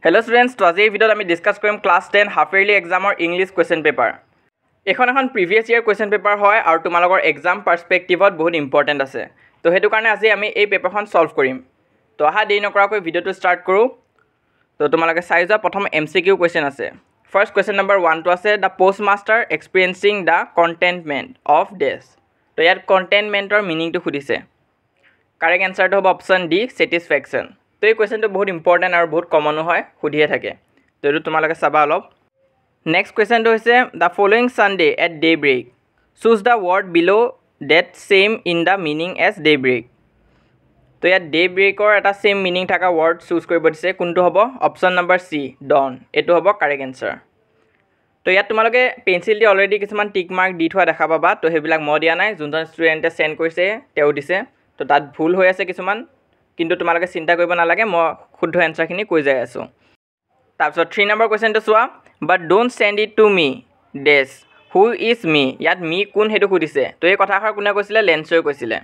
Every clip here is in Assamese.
Hello students, to আজিৰ ভিডিঅ'ত আমি ডিসকাস কৰিম ক্লাস 10 হাফ ইয়াৰলি এক্সামৰ ইংলিশ কোৱেশ্চন পেপাৰ। এখন প্ৰিভিয়াস ইয়াৰ কোৱেশ্চন পেপাৰ হয় আৰু তোমালোকৰ এক্সাম পাৰ্সপেক্টিভত বহুত ইম্পৰ্টেন্ট আছে। তো হেতু কাৰণে আজি আমি এই পেপাৰখন সলভ কৰিম। তো আহা দেৰি নকৰাকৈ ভিডিঅ'টো ষ্টাৰ্ট কৰো। তো তোমালোকে চাই যোৱা প্ৰথম এমসিকিউ কোৱেশ্চন আছে। ফাৰ্স্ট কোৱেশ্চন নম্বৰ 1 টো আছে দা পোষ্টমাষ্টাৰ এক্সপেৰিয়েন্সিং দা কন্টেইনমেন্ট অফ ডেছ। তো ইয়াত কন্টেইনমেন্টৰ মিনিংটো খুদিছে। কাৰেক্ট আনসাৰটো হ'ব অপচন ডি স্যাটিসফ্যাকশন। তো এই কোৱেশ্চনটো বহুত ইম্পৰ্টেন্ট আৰু বহুত কমন হয় খুদিয়ে থাকে। তো এটো তোমালোকে চাবা অলপ। নেক্সট কোৱেশ্চনটো হৈছে the following Sunday at daybreak choose the word below that same in the meaning as daybreak. তো ইয়াত ডে ব্ৰেকৰ এটা সেম মিনিং থকা ওয়াৰ্ড চুজ কৰিব দিছে। কোনটো হ'ব অপচন নম্বৰ সি ডন। এটো হ'ব কাৰেক্ট আনসাৰ। তো ইয়াত তোমালোকে পেন্সিল দি অলৰেডি কিছুমান টিক মাৰ্ক দি থোৱা দেখা পাবা। তো হেবিলাক মই দিয়া নাই, যোনজন ষ্টুডেন্টে সেন্ড কৰিছে তেও দিছে। তো তাত ভুল হৈ আছে কিছুমান, কিন্তু তোমালোকে চিন্তা কৰিব নালাগে, মই শুদ্ধ এনসাৰখিনি কৈ যাই আছো। তাৰপিছত 3 নম্বৰ কোৱেশ্চনটো চোৱা but don't send it to me dash who is me. ইয়াত মি কোন হেতু খুদিছে। তো এই কথাষাৰ কোনে কৈছিলে লেন্সই কৈছিলে।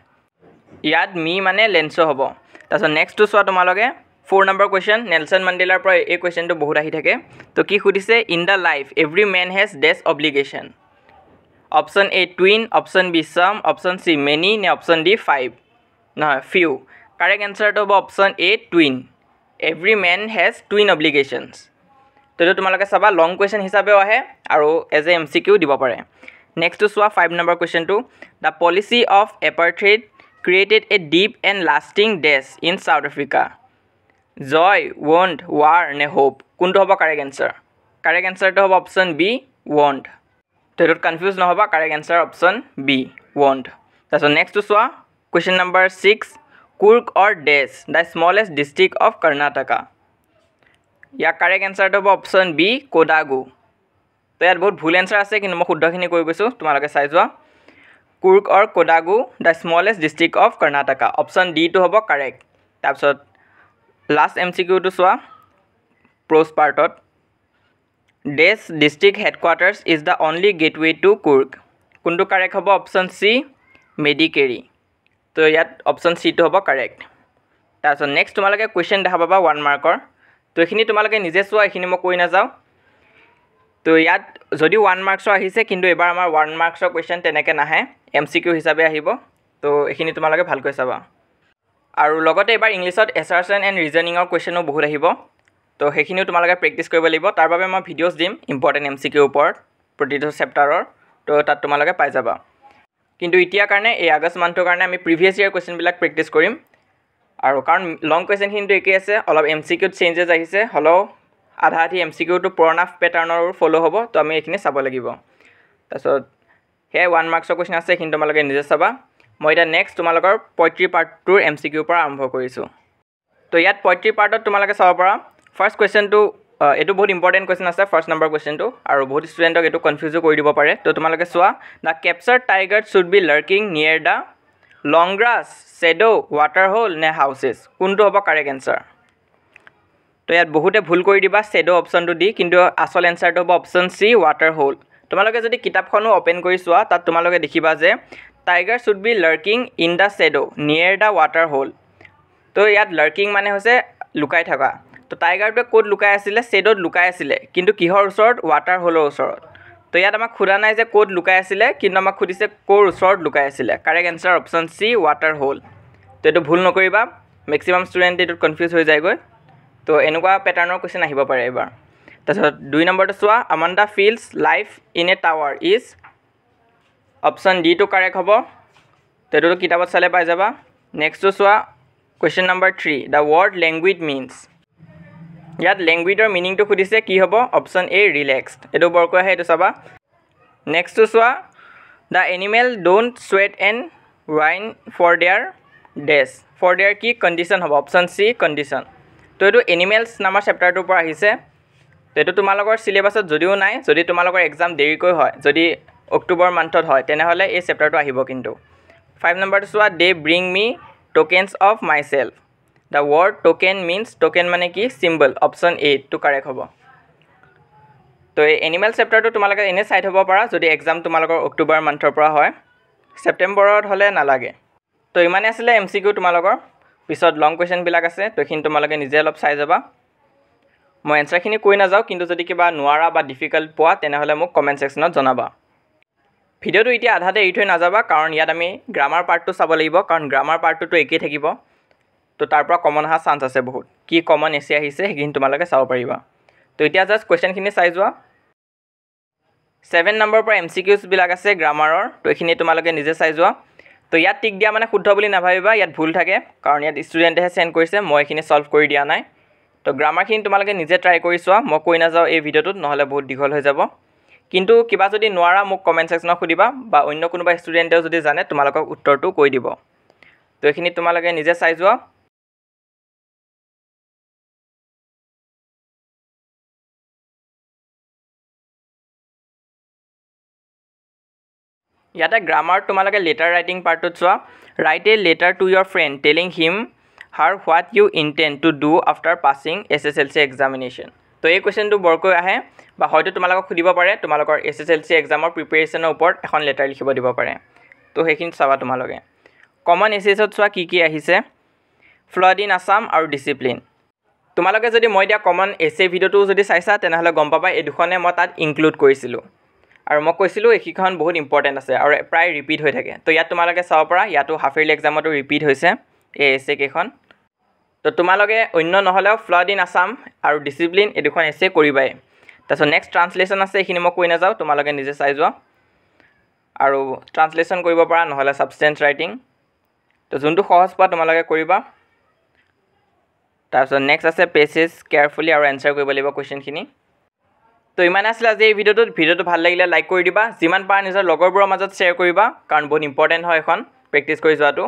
ইয়াত মি মানে লেন্সো হ'ব। তাৰপিছত নেক্সটটো চোৱা তোমালোকে 4 নম্বৰ কোৱেশ্চন নেলসন মান্ডেলাৰ পৰা এই কোৱেশ্চনটো বহুত আহি থাকে। তো কি খুদিছে in the life every man has dash obligation. Option a twin, option b some, option c many নে অপচন ডি 5 নহয় ফিউ। কারেক্ট আনসাৰটো হ'ব option a twin. Every man has twin obligations. তো এইটো তোমালোকে চাবা লং কুৱেশ্যন হিচাপেও আহে আৰু এজ এ এমসিকিউ দিব পাৰে। নেক্সটটো চোৱা 5 নম্বৰ কুৱেশ্যনটো the policy of apartheid created a deep and lasting dash in South Africa. Joy, want, war নে হোপ। কোনটো হ'ব কাৰেক্ট আনসাৰ। কাৰেক্ট আনসাৰটো হ'ব অপচন বি ৱণ্ট। তো এইটোত কনফিউজ নহবা, correct answer option b want. তাৰপিছত নেক্সটটো চোৱা question number 6 Coorg or dash the smallest district of Karnataka. ইয়াৰ কাৰেক্ট আনসাৰটো হ'ব অপচন বি কোডাগু। তো ইয়াত বহুত ভুল এনসাৰ আছে, কিন্তু মই শুদ্ধখিনি কৈ গৈছোঁ, তোমালোকে চাই যোৱা। Coorg or Kodagu the smallest district of Karnataka. Option ডিটো হ'ব কাৰেক্ট। তাৰপিছত লাষ্ট এমসিকিউটো চোৱা প্ৰ'জ পাৰ্টত dash district headquarters is the only gateway to Coorg. কোনটো কাৰেক্ট হ'ব অপচন চি মেডিকেৰি। তো ইয়াত অপচন সিটো হ'ব কাৰেক্ট। তাৰপিছত নেক্সট তোমালোকে কুৱেশ্যন দেখা পাবা 1 মাৰ্কৰ। তো এইখিনি তোমালোকে নিজে চোৱা, এইখিনি মই কৈ নাযাওঁ। তো ইয়াত যদিও 1 মাৰ্কছৰ আহিছে, কিন্তু এবাৰ আমাৰ 1 মাৰ্কছৰ কুৱেশ্যন তেনেকৈ নাহে, এমসিকিউ হিচাপে আহিব। তো এইখিনি তোমালোকে ভালকৈ চাবা। আৰু লগতে এবাৰ ইংলিছত এছাৰশ্যন এণ্ড ৰিজনিঙৰ কুৱেশ্যনো বহুত আহিব। তো সেইখিনিও তোমালোকে প্ৰেক্টিছ কৰিব লাগিব। তাৰ বাবে মই ভিডিঅ'ছ দিম ইম্পৰ্টেণ্ট এমসিকিউৰ ওপৰত প্ৰতিটো চেপ্টাৰৰ। তো তাত তোমালোকে পাই যাবা। কিন্তু এতিয়াৰ কাৰণে এই আগষ্ট মান্থৰ কাৰণে আমি প্ৰিভিয়াছ ইয়াৰ কুৱেশ্যনবিলাক প্ৰেক্টিছ কৰিম। আৰু কাৰণ লং কুৱেশ্যনখিনিতো একেই আছে, অলপ এমসিকিউত চেঞ্জেছ আহিছে, হ'লেও আধা আধি এমসিকিউটো পুৰণা পেটাৰ্ণৰ ফ'ল' হ'ব। তো আমি এইখিনি চাব লাগিব। তাৰপিছত সেয়াই 1 মাৰ্কছৰ কুৱেশ্যন আছে, এইখিনি তোমালোকে নিজে চাবা। মই এতিয়া নেক্সট তোমালোকৰ পয়ট্ৰি পাৰ্টটোৰ এমসিকিউৰ পৰা আৰম্ভ কৰিছোঁ। তো ইয়াত পয়ট্ৰি পাৰ্টত তোমালোকে চাব পাৰা ফাৰ্ষ্ট কুৱেশ্যনটো এইটো বহুত ইম্পৰ্টেণ্ট কুৱেশ্যন আছে, ফাৰ্ষ্ট নম্বৰ কুৱেশ্যনটো, আৰু বহুত ষ্টুডেণ্টক এইটো কনফিউজো কৰি দিব পাৰে। তো তোমালোকে চোৱা the captured tiger should be lurking near the long grass, shadow, water hole নে হাউচেছ। কোনটো হ'ব কাৰেক্ট এনসাৰ। তো ইয়াত বহুতে ভুল কৰি দিবা শ্বেডো অপশ্যনটো দি, কিন্তু আচল এনসাৰটো হ'ব অপশ্যন চি ৱাটাৰ হোল। তোমালোকে যদি কিতাপখনো অ'পেন কৰি চোৱা, তাত তোমালোকে দেখিবা যে tiger should be lurking in the shadow near the water hole. তো ইয়াত লাৰ্কিং মানে হৈছে লুকাই থকা। তো টাইগাৰটোৱে ক'ত লুকাই আছিলে, শ্বেডোত লুকাই আছিলে, কিন্তু কিহৰ ওচৰত, ৱাটাৰ হোলৰ ওচৰত। তো ইয়াত আমাক সোধা নাই যে ক'ত লুকাই আছিলে, কিন্তু আমাক সুধিছে ক'ৰ ওচৰত লুকাই আছিলে। Correct answer option C water hole. তো এইটো ভুল নকৰিবা, মেক্সিমাম ষ্টুডেণ্টে এইটোত কনফিউজ হৈ যায়গৈ। তো এনেকুৱা পেটাৰ্ণৰ কুৱেশ্যন আহিব পাৰে এইবাৰ। তাৰপিছত 2 নম্বৰটো চোৱা Amanda Fields life in a tower is. Option ডিটো কাৰেক্ট হ'ব। তো এইটোতো কিতাপত চালে পাই যাবা। নেক্সটটো চোৱা question number 3 the word language means. ইয়াত লেংগুৱেজৰ মিনিংটো সুধিছে, কি হ'ব অপশ্যন এ ৰিলেক্সড। এইটো বৰকৈ আহে, এইটো চাবা। নেক্সটটো চোৱা the animal don't sweat and whine for their dash. For their কি কণ্ডিশ্যন হ'ব অপশ্যন চি কণ্ডিশ্যন। তো এইটো এনিমেলছ নামৰ চেপ্টাৰটোৰ পৰা আহিছে। তো এইটো তোমালোকৰ চিলেবাছত যদিও নাই, যদি তোমালোকৰ এক্সাম দেৰিকৈ হয়, যদি অক্টোবৰ মান্থত হয়, তেনেহ'লে এই চেপ্টাৰটো আহিব। কিন্তু 5 নম্বৰটো চোৱা they bring me tokens of my self. The word token means, token মানে কি চিম্বল। অপশ্যন এটো কাৰেক্ট হ'ব। তো এই এনিমেল চেপ্টাৰটো তোমালোকে এনেই চাই থ'ব পাৰা, যদি এক্সাম তোমালোকৰ অক্টোবৰ মান্থৰ পৰা হয়, ছেপ্টেম্বৰত হ'লে নালাগে। তো ইমানে আছিলে এমসিকিউ তোমালোকৰ। পিছত লং কুৱেশ্যনবিলাক আছে, তো এইখিনি তোমালোকে নিজে অলপ চাই যাবা। মই এনসাৰখিনি কৈ নাযাওঁ, কিন্তু যদি কিবা নোৱাৰা বা ডিফিকাল্ট পোৱা তেনেহ'লে মোক কমেণ্ট ছেকশ্যনত জনাবা। ভিডিঅ'টো এতিয়া আধাতে এৰি থৈ নাযাবা, কাৰণ ইয়াত আমি গ্ৰামাৰ পাৰ্টটো চাব লাগিব, কাৰণ গ্ৰামাৰ পাৰ্টটোতো একেই থাকিব। তো তাৰ পৰা কমন অহা চান্স আছে বহুত। কি কমন এছে আহিছে সেইখিনি তোমালোকে চাব পাৰিবা। তো এতিয়া জাষ্ট কুৱেশ্যনখিনি চাই যোৱা। 7 নম্বৰৰ পৰা MCQs বিলাক আছে গ্ৰামাৰৰ, তো এইখিনি তোমালোকে নিজে চাই যোৱা। তো ইয়াত টিক দিয়া মানে শুদ্ধ বুলি নাভাবিবা, ইয়াত ভুল থাকে, কাৰণ ইয়াত ষ্টুডেণ্টেহে চেণ্ড কৰিছে, মই এইখিনি সলভ কৰি দিয়া নাই। তো গ্ৰামাৰখিনি তোমালোকে নিজে ট্ৰাই কৰি চোৱা, মই কৈ নাযাওঁ এই ভিডিঅ'টোত, নহ'লে বহুত দীঘল হৈ যাব। কিন্তু কিবা যদি নোৱাৰা মোক কমেণ্ট ছেকশ্যনত সুধিবা, বা অন্য কোনোবা ষ্টুডেণ্টেও যদি জানে তোমালোকক উত্তৰটো কৈ দিব। তো এইখিনি তোমালোকে নিজে চাই যোৱা। ইয়াতে গ্ৰামাৰ তোমালোকে লেটাৰ ৰাইটিং পাৰ্টটোত চোৱা। Write a letter to your friend telling him her what you intend to do after passing SSLC examination. তো এই কুৱেশ্যনটো বৰকৈ আহে, বা হয়তো তোমালোকক সুধিব পাৰে তোমালোকৰ SSLC এক্সামৰ প্ৰিপেৰেশ্যনৰ ওপৰত এখন লেটাৰ লিখিব দিব পাৰে। তো সেইখিনি চাবা তোমালোকে। কমন এছেছত চোৱা কি আহিছে। ফ্লাড ইন আছাম আৰু ডিচিপ্লিন। তোমালোকে যদি মই দিয়া কমন এছে ভিডিঅ'টো যদি চাইছা তেনেহ'লে গম পাবা এই দুখনে মই তাত ইনক্লুড কৰিছিলোঁ, আৰু মই কৈছিলোঁ এইকেইখন বহুত ইম্পৰ্টেণ্ট আছে আৰু প্ৰায় ৰিপিট হৈ থাকে। তো ইয়াত তোমালোকে চাব পাৰা, ইয়াতো হাফ ইয়াৰলি এক্সামতো ৰিপিট হৈছে এই এছে কেইখন। তো তোমালোকে অন্য নহ'লেও ফ্লাড ইন আছাম আৰু ডিচিপ্লিন এই দুখন এছে কৰিবাই। তাৰপিছত নেক্সট ট্ৰান্সলেশ্যন আছে, এইখিনি মই কৈ নাযাওঁ, তোমালোকে নিজে চাই যোৱা। আৰু ট্ৰান্সলেশ্যন কৰিব পাৰা, নহ'লে ছাবষ্টেঞ্চ ৰাইটিং। তো যোনটো সহজ পোৱা তোমালোকে কৰিবা। তাৰপিছত নেক্সট আছে পেছেজ কেয়াৰফুলি আৰু এনচাৰ কৰিব লাগিব কুৱেশ্যনখিনি। তো ইমানে আছিলে আজি এই ভিডিঅ'টো ভাল লাগিলে লাইক কৰি দিবা, যিমান পাৰা নিজৰ লগৰবোৰৰ মাজত শ্বেয়াৰ কৰিবা, কাৰণ বহুত ইম্পৰ্টেণ্ট হয় এখন প্ৰেক্টিছ কৰি যোৱাটো।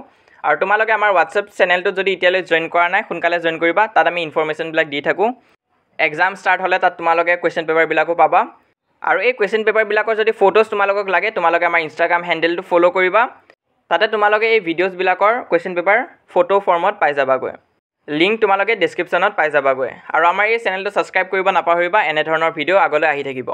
আৰু তোমালোকে আমাৰ হোৱাটছএপ চেনেলটোত যদি এতিয়ালৈ জইন কৰা নাই সোনকালে জইন কৰিবা, তাত আমি ইনফৰমেশ্যনবিলাক দি থাকোঁ। এক্সাম ষ্টাৰ্ট হ'লে তাত তোমালোকে কুৱেশ্যন পেপাৰবিলাকো পাবা। আৰু এই কুৱেশ্যন পেপাৰবিলাকৰ যদি ফটোজ তোমালোকক লাগে তোমালোকে আমাৰ ইনষ্টাগ্ৰাম হেণ্ডেলটো ফ'ল' কৰিবা, তাতে তোমালোকে এই ভিডিঅ'জবিলাকৰ কুৱেশ্যন পেপাৰ ফটো ফৰ্মত পাই যাবাগৈ। লিংক তোমালোকে ডেছক্ৰিপশ্যনত পাই যাবাগৈ। আৰু আমাৰ এই চেনেলটো ছাবস্ক্ৰাইব কৰিব নাপাহৰিবা, এনেধৰণৰ ভিডিঅ' আগলৈ আহি থাকিব।